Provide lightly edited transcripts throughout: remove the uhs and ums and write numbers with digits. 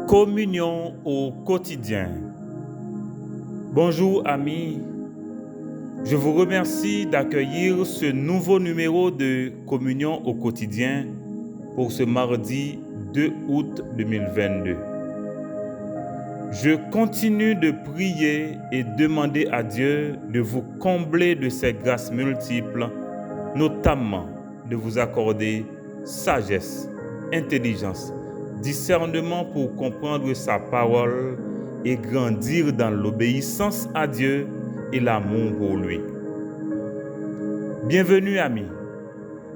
Communion au quotidien. Bonjour amis, je vous remercie d'accueillir ce nouveau numéro de Communion au quotidien pour ce mardi 2 août 2022. Je continue de prier et demander à Dieu de vous combler de ses grâces multiples, notamment de vous accorder sagesse, intelligence, discernement pour comprendre sa parole et grandir dans l'obéissance à Dieu et l'amour pour lui. Bienvenue amis,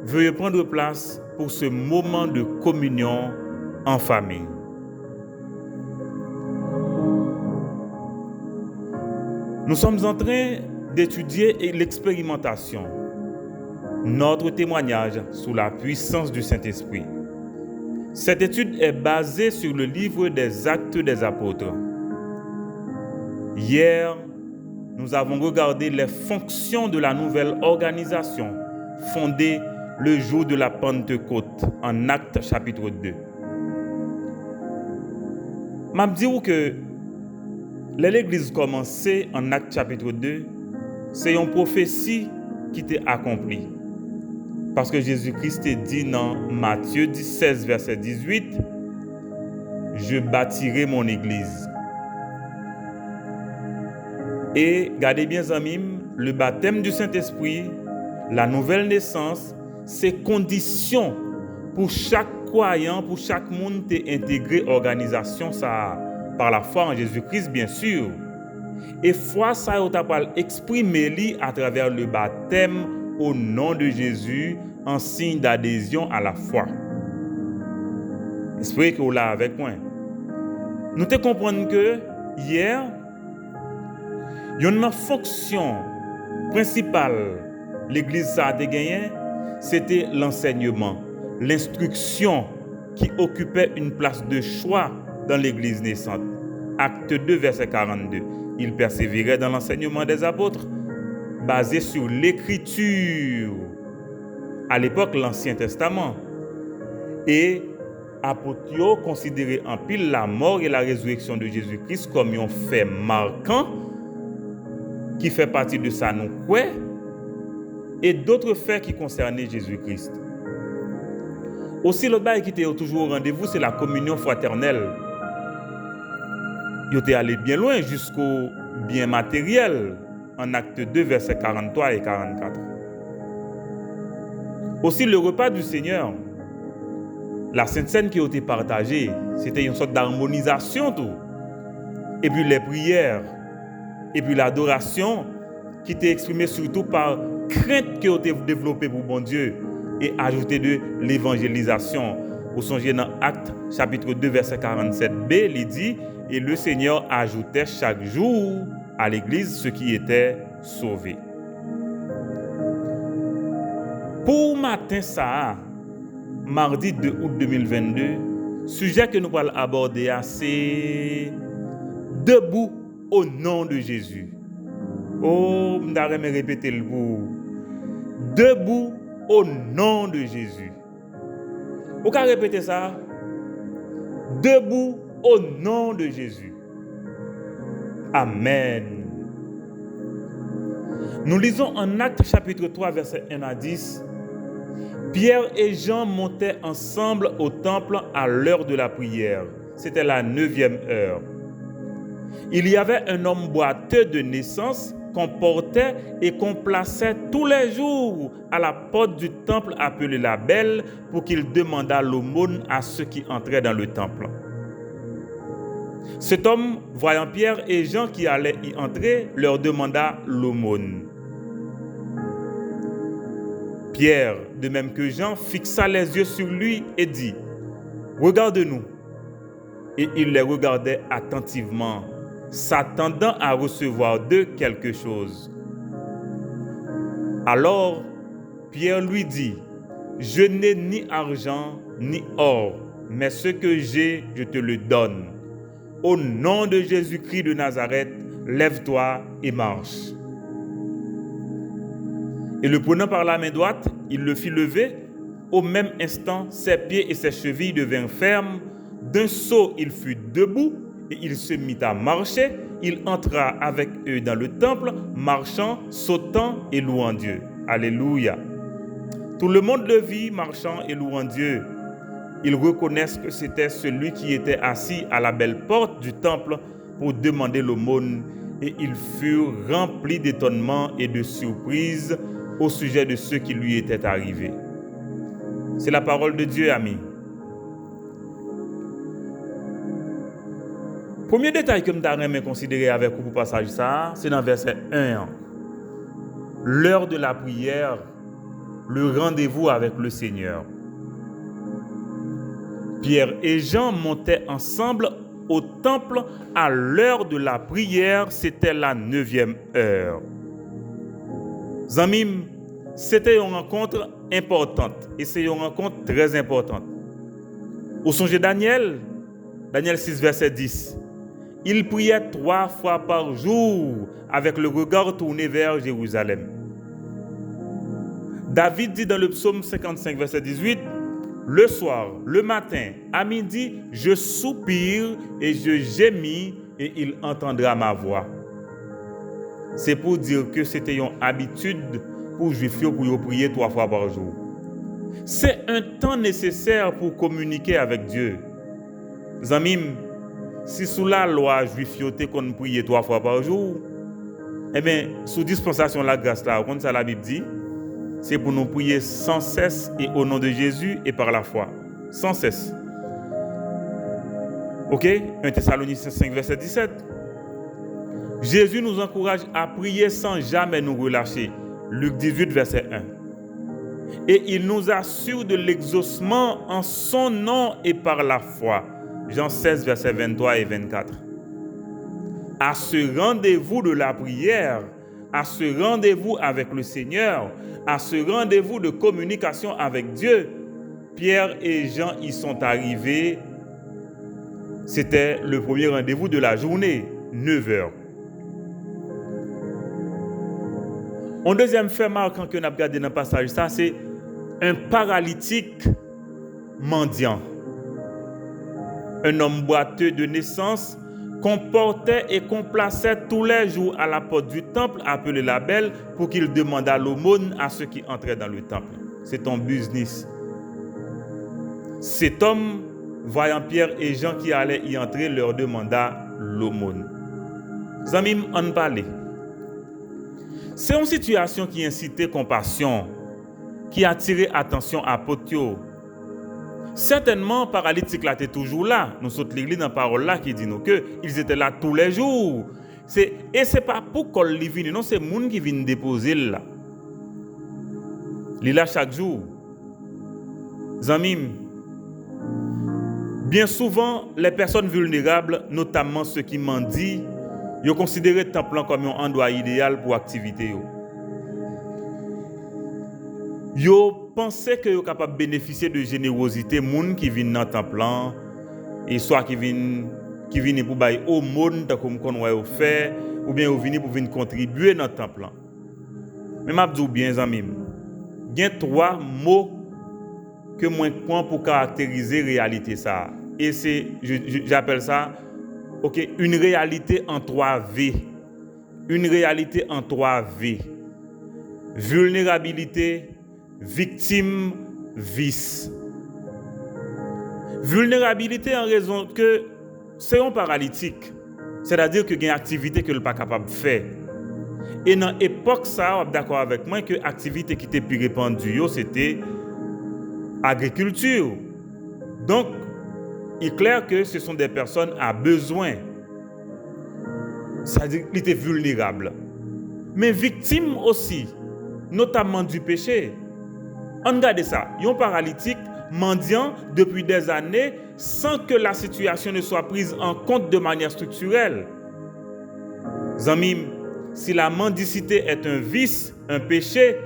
veuillez prendre place pour ce moment de communion en famille. Nous sommes en train d'étudier l'expérimentation, notre témoignage sous la puissance du Saint-Esprit. Cette étude est basée sur le livre des Actes des Apôtres. Hier, nous avons regardé les fonctions de la nouvelle organisation fondée le jour de la Pentecôte en Actes chapitre 2. Je vais dire que l'église commencée en Actes chapitre 2, c'est une prophétie qui était accomplie. Parce que Jésus-Christ est dit dans Matthieu 16, verset 18, « Je bâtirai mon église ». Et, gardez bien amis, le baptême du Saint-Esprit, la nouvelle naissance, c'est condition pour chaque croyant, pour chaque monde d'intégrer l'organisation ça, par la foi en Jésus-Christ, bien sûr. Et foi, ça, on t'a exprimé à travers le baptême au nom de Jésus en signe d'adhésion à la foi. Espérez que vous l'avez avec moi. Nous te comprenons que hier, une fonction principale l'église a gagné, c'était l'enseignement, l'instruction qui occupait une place de choix dans l'église naissante. Acte 2, verset 42. Il persévérait dans l'enseignement des apôtres, basé sur l'écriture. À l'époque, l'Ancien Testament. Et apôtres considéraient en pile la mort et la résurrection de Jésus-Christ comme un fait marquant qui fait partie de sa nous-croix et d'autres faits qui concernaient Jésus-Christ. Aussi, l'autre bail qui était toujours au rendez-vous, c'est la communion fraternelle. Il était allé bien loin jusqu'au bien matériel en Acte 2, versets 43 et 44. Aussi, le repas du Seigneur, la Sainte Seine qui a été partagée, c'était une sorte d'harmonisation tout. Et puis les prières, et puis l'adoration qui était exprimée surtout par crainte qui a été développée pour bon Dieu et ajoutée de l'évangélisation. Vous songez dans Actes chapitre 2 verset 47b, il dit « Et le Seigneur ajoutait chaque jour à l'église ceux qui étaient sauvés ». Pour matin ça, mardi 2 août 2022, sujet que nous allons aborder c'est « Debout au nom de Jésus ». Oh, je vais me répéter le bout. « Debout au nom de Jésus ». Vous pouvez répéter ça? « Debout au nom de Jésus ». Amen. Nous lisons en Actes chapitre 3, verset 1 à 10. Pierre et Jean montaient ensemble au temple à l'heure de la prière. C'était la 9e heure. Il y avait un homme boiteux de naissance qu'on portait et qu'on plaçait tous les jours à la porte du temple appelé la Belle pour qu'il demandât l'aumône à ceux qui entraient dans le temple. Cet homme, voyant Pierre et Jean qui allaient y entrer, leur demanda l'aumône. Pierre, de même que Jean, fixa les yeux sur lui et dit « Regarde-nous ». Et il les regardait attentivement, s'attendant à recevoir d'eux quelque chose. Alors, Pierre lui dit « Je n'ai ni argent ni or, mais ce que j'ai, je te le donne. Au nom de Jésus-Christ de Nazareth, lève-toi et marche. » Et le prenant par la main droite, il le fit lever. Au même instant, ses pieds et ses chevilles devinrent fermes. D'un saut, il fut debout et il se mit à marcher. Il entra avec eux dans le temple, marchant, sautant et louant Dieu. Alléluia. Tout le monde le vit marchant et louant Dieu. Ils reconnaissent que c'était celui qui était assis à la belle porte du temple pour demander l'aumône, et ils furent remplis d'étonnement et de surprise au sujet de ce qui lui était arrivé. C'est la parole de Dieu, amis. Premier détail que je vais considérer avec vous pour passage ça, c'est dans verset 1. L'heure de la prière, le rendez-vous avec le Seigneur. Pierre et Jean montaient ensemble au temple à l'heure de la prière, c'était la 9e heure. Zamim, c'était une rencontre importante et c'est une rencontre très importante. Au songe Daniel 6, verset 10. Il priait 3 fois par jour avec le regard tourné vers Jérusalem. David dit dans le psaume 55, verset 18, « Le soir, le matin, à midi, je soupire et je gémis et il entendra ma voix. » C'est pour dire que c'était une habitude pour les Juifs pour prier 3 fois par jour. C'est un temps nécessaire pour communiquer avec Dieu. Zamim, si sous la loi juive qu'on priait 3 fois par jour, eh bien, sous dispensation de la grâce là, comme ça la Bible dit, c'est pour nous prier sans cesse et au nom de Jésus et par la foi. Sans cesse. Ok? 1 Thessaloniciens 5, verset 17. Jésus nous encourage à prier sans jamais nous relâcher. Luc 18, verset 1. Et il nous assure de l'exaucement en son nom et par la foi. Jean 16, versets 23 et 24. À ce rendez-vous de la prière, à ce rendez-vous avec le Seigneur, à ce rendez-vous de communication avec Dieu, Pierre et Jean y sont arrivés. C'était le premier rendez-vous de la journée, 9 heures. Un deuxième fait marquant que nous avons regardé dans le passage, ça, c'est un paralytique mendiant. Un homme boiteux de naissance qu'on portait et qu'on plaçait tous les jours à la porte du temple, appelé la belle, pour qu'il demandât l'aumône à ceux qui entraient dans le temple. C'est ton business. Cet homme, voyant Pierre et Jean qui allaient y entrer, leur demanda l'aumône. Zamim, on parlait. C'est une situation qui incitait compassion, qui attirait attention à Potio. Certainement, paralytique là était toujours là. Nous sommes l'église dans la parole là qui dit nous que ils étaient là tous les jours. Et c'est pas pour qu'on les vienne, non, c'est les gens qui viennent déposer là. Il est là chaque jour. Zamim, bien souvent, les personnes vulnérables, notamment ceux qui mendient, ils considèrent le temple comme un endroit idéal pour activité. Ils pensaient qu'ils sont capables de bénéficier de générosité, les gens qui viennent dans le temple, et soit qui viennent pour bailler au monde, comme on a fait, ou bien ils viennent pour venir contribuer dans le temple. Mais je dis bien, amis, il y a 3 mots que moi prends pour caractériser la réalité. Ça. Et j'appelle ça une réalité en 3 V. Une réalité en 3 V. Vulnérabilité, victime, vice. Vulnérabilité en raison que c'est un paralytique. C'est-à-dire qu'il y a une activité que n'est pas capable de faire. Et dans l'époque, ça, on est d'accord avec moi que l'activité qui était plus répandue, c'était agriculture. Donc, il est clair que ce sont des personnes à besoin. C'est-à-dire qu'ils étaient vulnérables. Mais victimes aussi, notamment du péché. On regarde ça. Il y a un paralytique mendiant depuis des années sans que la situation ne soit prise en compte de manière structurelle. Zamim, si la mendicité est un vice, un péché,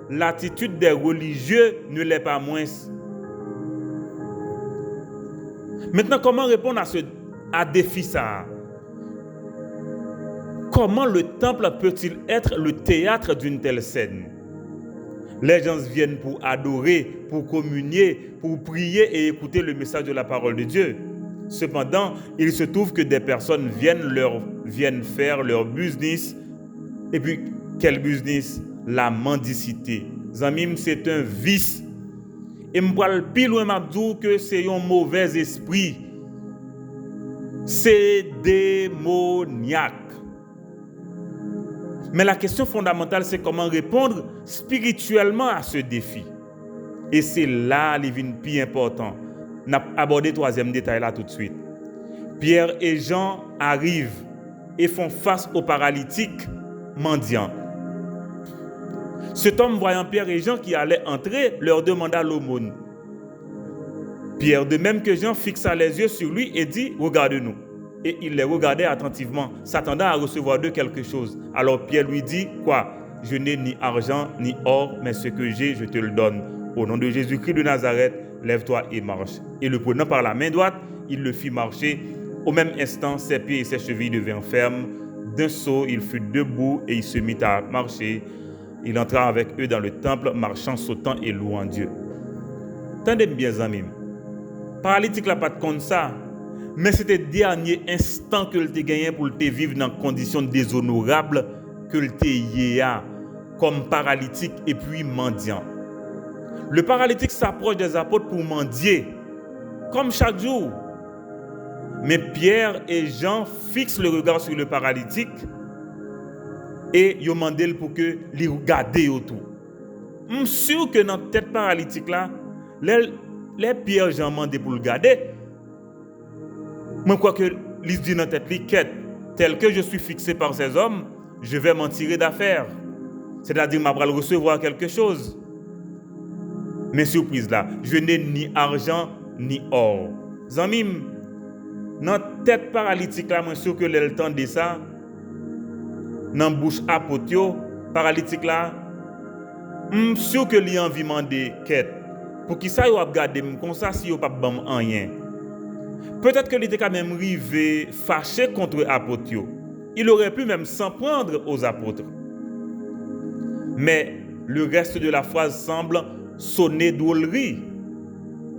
l'attitude des religieux ne l'est pas moins. Maintenant, comment répondre à défi ça? Comment le temple peut-il être le théâtre d'une telle scène? Les gens viennent pour adorer, pour communier, pour prier et écouter le message de la parole de Dieu. Cependant, il se trouve que des personnes viennent faire leur business. Et puis, quel business? La mendicité. Zamim, c'est un vice. Et je vais plus loin m'abdou que c'est un mauvais esprit. C'est démoniaque. Mais la question fondamentale, c'est comment répondre spirituellement à ce défi. Et c'est là le plus important. On a abordé le troisième détail là tout de suite. Pierre et Jean arrivent et font face aux paralytiques mendiants. Cet homme, voyant Pierre et Jean qui allaient entrer, leur demanda l'aumône. Pierre, de même que Jean, fixa les yeux sur lui et dit « Regarde-nous ». Et il les regardait attentivement, s'attendant à recevoir d'eux quelque chose. Alors Pierre lui dit « Quoi? Je n'ai ni argent ni or, mais ce que j'ai, je te le donne. Au nom de Jésus-Christ de Nazareth, lève-toi et marche. » Et le prenant par la main droite, il le fit marcher. Au même instant, ses pieds et ses chevilles devinrent fermes. D'un saut, il fut debout et il se mit à marcher. Il entra avec eux dans le temple, marchant, sautant et louant Dieu. Tendez bien, amis. Paralytique n'a pas de compte ça. Mais c'était le dernier instant que tu gagné pour te vivre dans des conditions déshonorables que tu y comme paralytique et puis mendiant. Le paralytique s'approche des apôtres pour mendier, comme chaque jour. Mais Pierre et Jean fixent le regard sur le paralytique et ils demandent pour que les regarder autour. Je suis sûr que dans cette paralytique là, les Pierre et Jean demandent pour le garder. Je crois que ils disent dans tête quête, tel que je suis fixé par ces hommes, je vais m'en tirer d'affaire. C'est-à-dire que je vais recevoir quelque chose. Mais surprise là, je n'ai ni argent ni or. Zamim, dans tête paralytique là, je suis sûr que le temps de ça, dans bouche apotio, paralytique là, je suis sûr que lui a envie de demander quête. Pour qui ça, il va regarder comme ça si il pas bam rien. Peut-être que il était quand même arrivé fâché contre apotio. Il aurait pu même s'en prendre aux apôtres. Mais le reste de la phrase semble sonner drôlerie.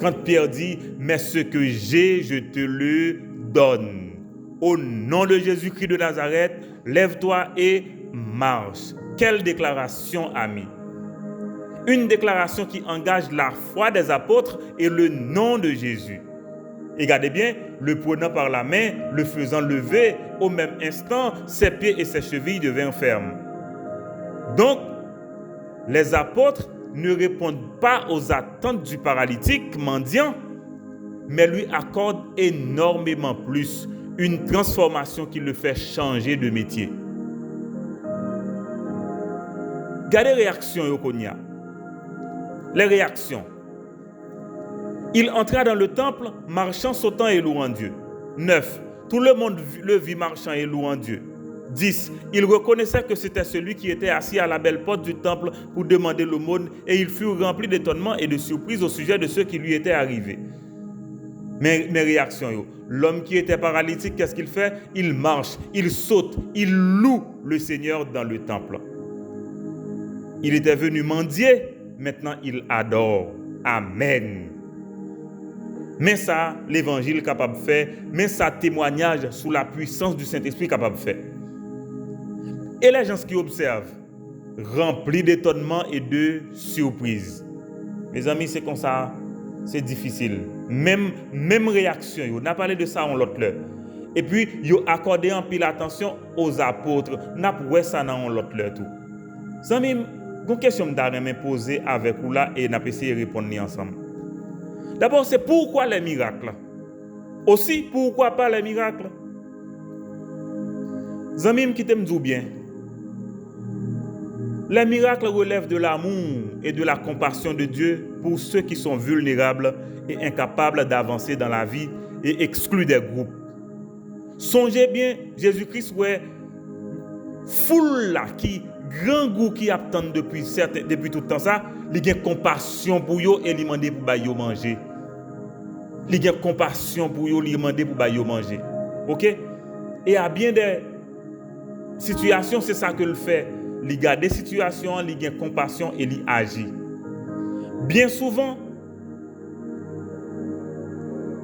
Quand Pierre dit « Mais ce que j'ai, je te le donne. Au nom de Jésus-Christ de Nazareth, lève-toi et marche. » Quelle déclaration, ami! Une déclaration qui engage la foi des apôtres et le nom de Jésus. Et regardez bien, le prenant par la main, le faisant lever, au même instant, ses pieds et ses chevilles devinrent fermes. Donc, les apôtres ne répondent pas aux attentes du paralytique mendiant, mais lui accordent énormément plus, une transformation qui le fait changer de métier. Regardez les réactions, Yokonia. Les réactions. Il entra dans le temple, marchant, sautant et louant Dieu. 9. Tout le monde le vit marchant et louant Dieu. 10. Il reconnaissait que c'était celui qui était assis à la belle porte du temple pour demander l'aumône et il fut rempli d'étonnement et de surprise au sujet de ceux qui lui étaient arrivés. Mes réactions. L'homme qui était paralytique, qu'est-ce qu'il fait? Il marche, il saute, il loue le Seigneur dans le temple. Il était venu mendier, maintenant il adore. Amen. Mais ça, l'évangile capable de faire, mais ça témoignage sous la puissance du Saint-Esprit capable de faire. Et les gens qui observent, remplis d'étonnement et de surprise. Mes amis, c'est comme ça, c'est difficile. Même réaction, on a parlé de ça en l'autre l'heure. Et puis, ils ont accordé un pile attention aux apôtres. On a prouvé ça dans l'autre l'heure tout. Les amis, une question que poser avec vous là et on a essayé de répondre ensemble. D'abord, c'est pourquoi les miracles? Aussi, pourquoi pas les miracles? Zamim qui t'aime bien. Les miracles relèvent de l'amour et de la compassion de Dieu pour ceux qui sont vulnérables et incapables d'avancer dans la vie et exclus des groupes. Songez bien, Jésus-Christ, ouais, foule là qui grand goût qui attend depuis tout le temps ça, il a compassion pour eux et il demande pour bailler manger. Il a compassion pour eux, il demande pour bailler manger. OK? Et à bien des situations, c'est ça que le fait. Il garde des situations, il a compassion et il agit. Bien souvent,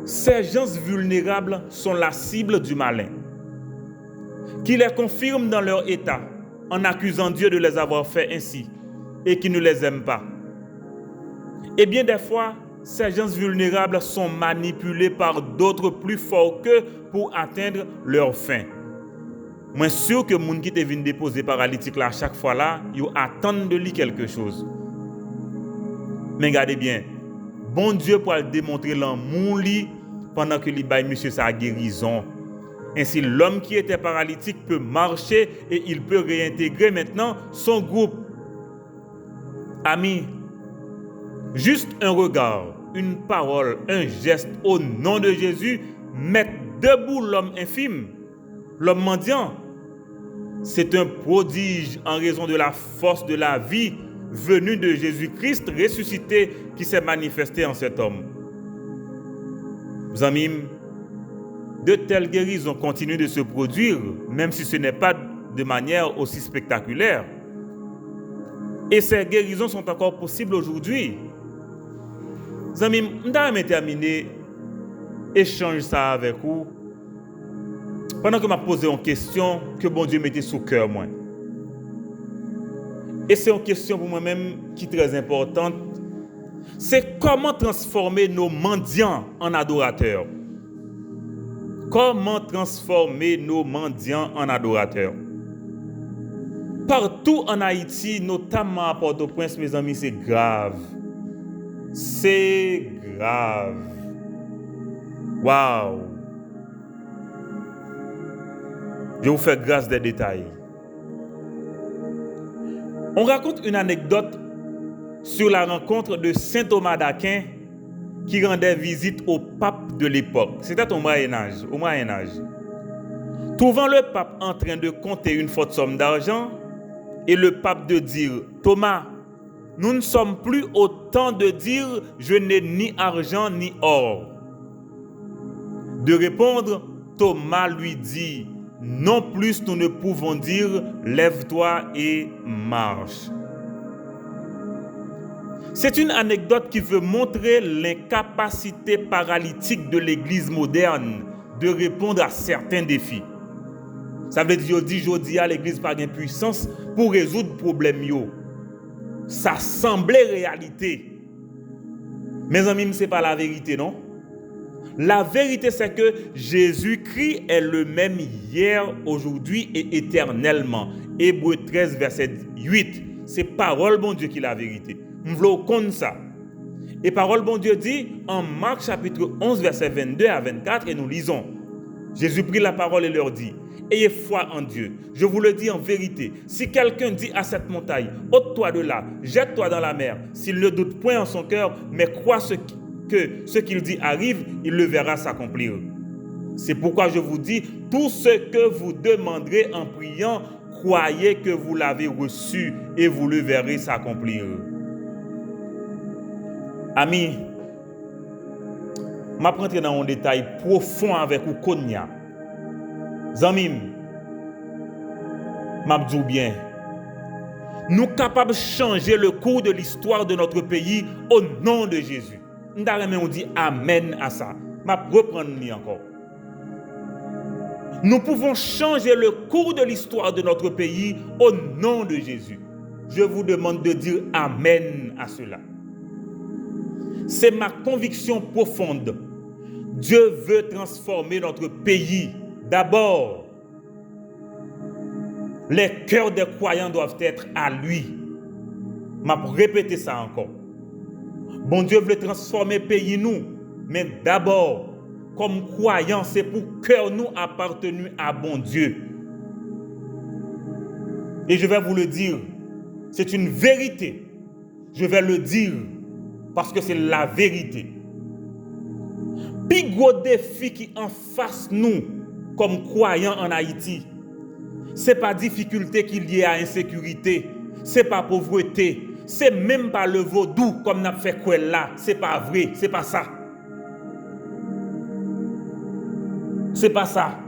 Ces gens vulnérables sont la cible du malin, qui les confirme dans leur état en accusant Dieu de les avoir fait ainsi et qui ne les aime pas. Et bien des fois, ces gens vulnérables sont manipulés par d'autres plus forts qu'eux pour atteindre leur fin. Moi, sûr que les gens qui te viennent déposer paralytique là, chaque fois là, ils attendent de lui quelque chose. Mais regardez bien, bon Dieu pour démontrer l'amour pendant que lui baille monsieur sa guérison. Ainsi, l'homme qui était paralytique peut marcher et il peut réintégrer maintenant son groupe. Amis, juste un regard, une parole, un geste au nom de Jésus mettent debout l'homme infime, l'homme mendiant. C'est un prodige en raison de la force de la vie venue de Jésus-Christ ressuscité qui s'est manifesté en cet homme. Mes amis, de telles guérisons continuent de se produire, même si ce n'est pas de manière aussi spectaculaire. Et ces guérisons sont encore possibles aujourd'hui. Mes amis, je vais terminer échange ça avec vous. Pendant que je m'ai posé une question que bon Dieu mettait sous cœur moi. Et c'est une question pour moi-même qui est très importante. C'est comment transformer nos mendiants en adorateurs. Comment transformer nos mendiants en adorateurs. Partout en Haïti, notamment à Port-au-Prince, mes amis, c'est grave. C'est grave. Waouh. Je vous fais grâce des détails. On raconte une anecdote sur la rencontre de saint Thomas d'Aquin qui rendait visite au pape de l'époque. C'était au Moyen-Âge. Trouvant le pape en train de compter une forte somme d'argent et le pape de dire « Thomas, nous ne sommes plus au temps de dire « Je n'ai ni argent ni or ». De répondre, Thomas lui dit « Non plus nous ne pouvons dire « Lève-toi et marche ». C'est une anecdote qui veut montrer l'incapacité paralytique de l'Église moderne de répondre à certains défis. Ça veut dire aujourd'hui l'Église n'a pas de puissance pour résoudre le problème. Ça semblait réalité. Mes amis, ce n'est pas la vérité, non? La vérité, c'est que Jésus-Christ est le même hier, aujourd'hui et éternellement. Hébreux 13, verset 8. C'est parole bon Dieu qui est la vérité. Nous voulons connaître ça. Et parole bon Dieu dit en Marc chapitre 11, verset 22 à 24, et nous lisons. Jésus prit la parole et leur dit, ayez foi en Dieu. Je vous le dis en vérité, si quelqu'un dit à cette montagne, ôte-toi de là, jette-toi dans la mer, s'il ne doute point en son cœur, mais croit que ce qu'il dit arrive, il le verra s'accomplir. C'est pourquoi je vous dis, tout ce que vous demanderez en priant, croyez que vous l'avez reçu et vous le verrez s'accomplir. Amis, je vais rentrer dans un détail profond avec vous. Konya. Zamim, je dis bien, nous sommes capables de changer le cours de l'histoire de notre pays au nom de Jésus. On dit Amen à ça. Je vais reprendre encore. Nous pouvons changer le cours de l'histoire de notre pays au nom de Jésus. Je vous demande de dire Amen à cela. C'est ma conviction profonde. Dieu veut transformer notre pays. D'abord, les cœurs des croyants doivent être à lui. Je vais répéter ça encore. Bon Dieu veut transformer le pays nous. Mais d'abord, comme croyants, c'est pour cœur nous appartenu à bon Dieu. Et je vais vous le dire, c'est une vérité. Je vais le dire parce que c'est la vérité. Plus gros défi qui en face nous, comme croyants en Haïti, ce n'est pas difficulté qui est liée à insécurité, ce n'est pas pauvreté, c'est même pas le vaudou comme n'a fait quoi là, c'est pas vrai, c'est pas ça. C'est pas ça.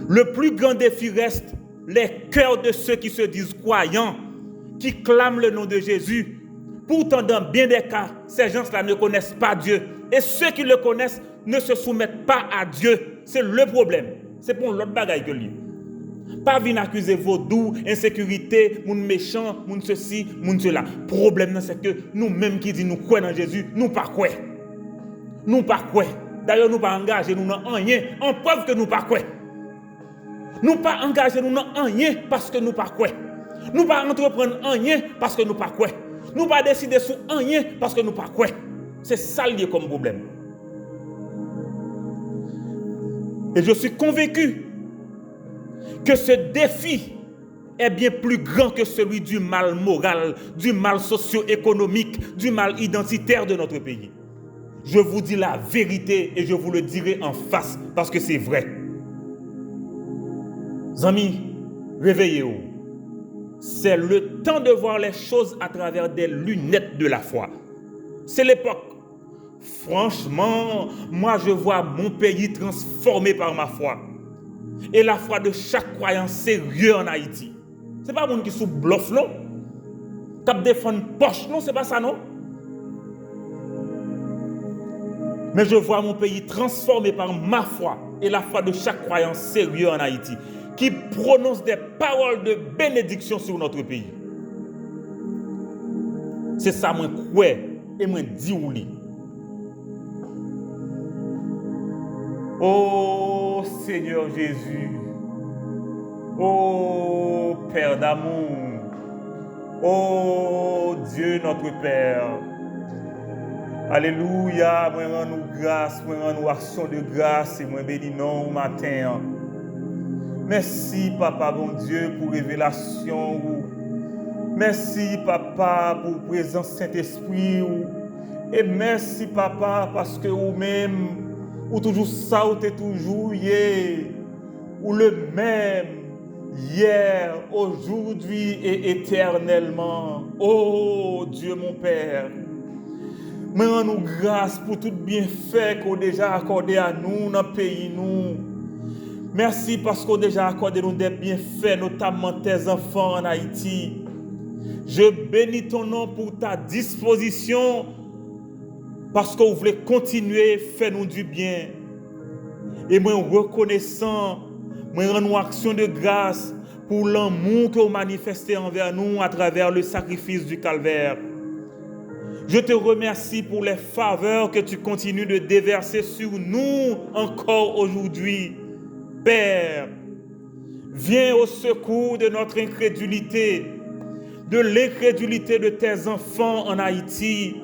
Le plus grand défi reste les cœurs de ceux qui se disent croyants, qui clament le nom de Jésus. Pourtant, dans bien des cas, ces gens-là ne connaissent pas Dieu. Et ceux qui le connaissent ne se soumettent pas à Dieu. C'est le problème. C'est pour l'autre bagaille que lui. Pas venir accuser vaudou, insécurité, moun méchant, moun ceci, moun cela. Problème, c'est que nous-mêmes qui disons nous croyons dans Jésus, nous pas quoi. Nous pas quoi. D'ailleurs, nous pas engagés nous dans rien, en preuve que nous pas quoi. Nous pas engagés nous dans rien parce que nous pas quoi. Nous pas entreprendre rien parce que nous pas quoi. Nous pas décider sur rien parce que nous pas quoi. C'est ça lié comme problème. Et je suis convaincu que ce défi est bien plus grand que celui du mal moral, du mal socio-économique, du mal identitaire de notre pays. Je vous dis la vérité et je vous le dirai en face parce que c'est vrai. Amis, réveillez-vous. C'est le temps de voir les choses à travers des lunettes de la foi. C'est l'époque. Franchement, moi je vois mon pays transformé par ma foi. Et la foi de chaque croyant sérieux en Haïti. Ce n'est pas monde qui sous bluff, non? Qui défend poche, non? C'est pas ça, non? Mais je vois mon pays transformé par ma foi et la foi de chaque croyant sérieux en Haïti, qui prononce des paroles de bénédiction sur notre pays. C'est ça, moi, crois et moi, dis ou li. Oh Seigneur Jésus, oh Père d'amour, oh Dieu notre Père, alléluia, moi rends nous grâce, moi rends nous action de grâce et moi bénis nous matin. Merci Papa bon Dieu pour révélation, merci Papa pour présence Saint-Esprit et merci Papa parce que vous-même ou toujours ça, ou t'es toujours hier, ou le même, hier, aujourd'hui et éternellement. Oh Dieu mon Père, mais rends-nous grâce pour tout bienfait qu'on a déjà accordé à nous dans le pays. Merci parce qu'on a déjà accordé nous des bienfaits, notamment tes enfants en Haïti. Je bénis ton nom pour ta disposition, parce que vous voulez continuer à faire nous du bien. Et moi, reconnaissant, moi, rends-nous action de grâce pour l'amour que vous manifestez envers nous à travers le sacrifice du calvaire. Je te remercie pour les faveurs que tu continues de déverser sur nous encore aujourd'hui. Père, viens au secours de notre incrédulité, de l'incrédulité de tes enfants en Haïti,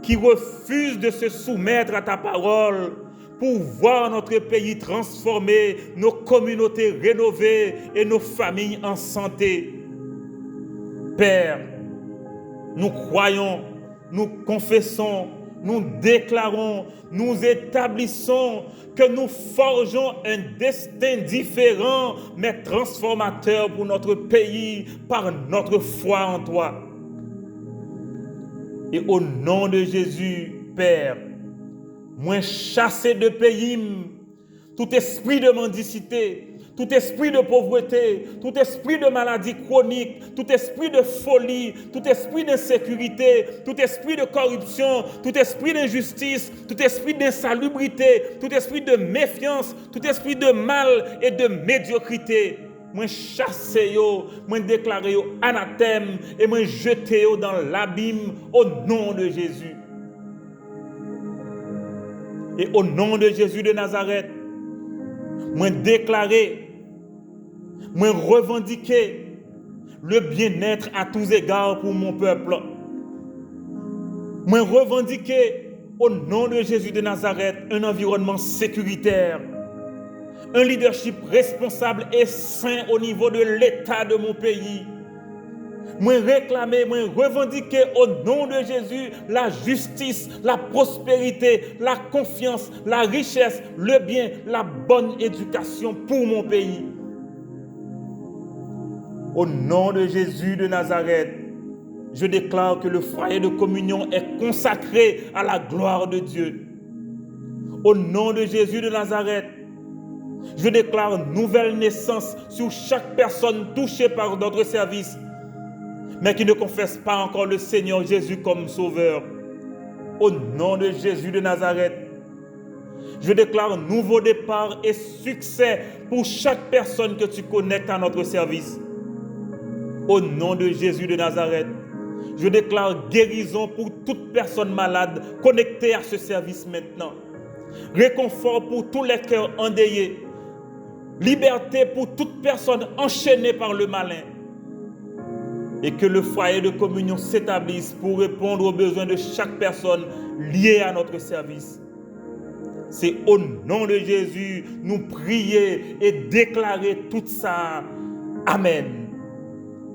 qui refusent de se soumettre à ta parole pour voir notre pays transformé, nos communautés rénovées et nos familles en santé. Père, nous croyons, nous confessons, nous déclarons, nous établissons que nous forgeons un destin différent mais transformateur pour notre pays par notre foi en toi. Et au nom de Jésus, Père, moi chasser de pays tout esprit de mendicité, tout esprit de pauvreté, tout esprit de maladie chronique, tout esprit de folie, tout esprit d'insécurité, tout esprit de corruption, tout esprit d'injustice, tout esprit d'insalubrité, tout esprit de méfiance, tout esprit de mal et de médiocrité. Moi chasser yo, moi déclarer yo anathème et moi jeter yo dans l'abîme au nom de Jésus. Et au nom de Jésus de Nazareth, moi déclarer, moi revendiquer le bien-être à tous égards pour mon peuple. Moi revendiquer au nom de Jésus de Nazareth un environnement sécuritaire, un leadership responsable et sain au niveau de l'État de mon pays. Moi réclamer, moi revendiquer au nom de Jésus la justice, la prospérité, la confiance, la richesse, le bien, la bonne éducation pour mon pays. Au nom de Jésus de Nazareth, je déclare que le foyer de communion est consacré à la gloire de Dieu. Au nom de Jésus de Nazareth, je déclare nouvelle naissance sur chaque personne touchée par notre service, mais qui ne confesse pas encore le Seigneur Jésus comme Sauveur. Au nom de Jésus de Nazareth, je déclare nouveau départ et succès pour chaque personne que tu connectes à notre service. Au nom de Jésus de Nazareth, je déclare guérison pour toute personne malade connectée à ce service maintenant. Réconfort pour tous les cœurs endeuillés. Liberté pour toute personne enchaînée par le malin. Et que le foyer de communion s'établisse pour répondre aux besoins de chaque personne liée à notre service. C'est au nom de Jésus, nous prier et déclarer tout ça. Amen.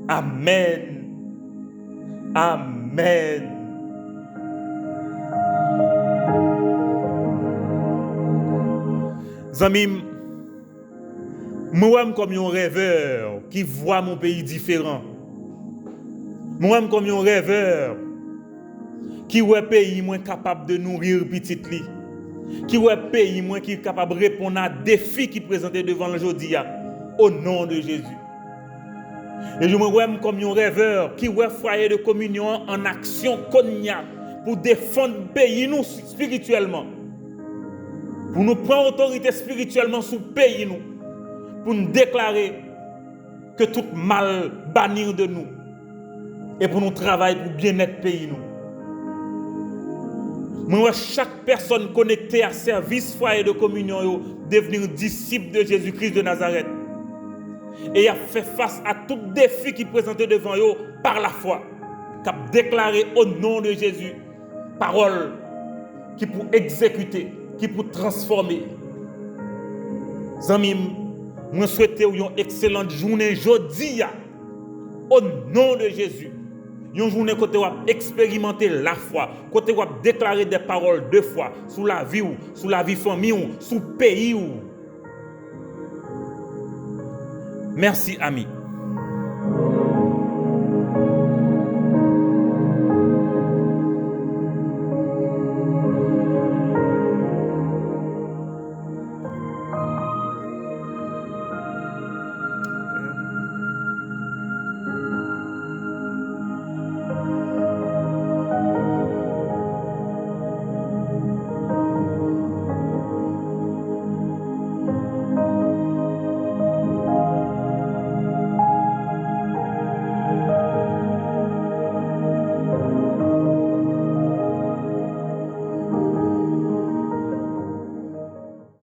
Amen. Amen. Zamim, moi comme un rêveur qui voit mon pays différent. Moi comme un rêveur qui voit pays moins capable de nourrir petit li. Qui voit pays moins qui est capable de répondre à des défis qui présentent devant le aujourd'hui au nom de Jésus. Et je me vois comme un rêveur qui voit foyer de communion en action cognac pour défendre le pays nous spirituellement. Pour nous prendre autorité spirituellement sur le pays nous. Pour nous déclarer que tout mal bannir de nous. Et pour nous travailler pour bien-être pays nous. Moi, chaque personne connectée à service foyer de communion devenir disciple de Jésus-Christ de Nazareth. Et a fait face à tout défi qui présentait devant eux par la foi. Qui a déclaré au nom de Jésus parole qui pour exécuter, qui pour transformer. Zamim, moi souhaite une excellente journée jeudi au nom de Jésus. Une journée côté où expérimenter la foi, côté où déclarer des paroles de foi sur la vie ou sur la vie famille ou sur le pays ou. Merci, amis.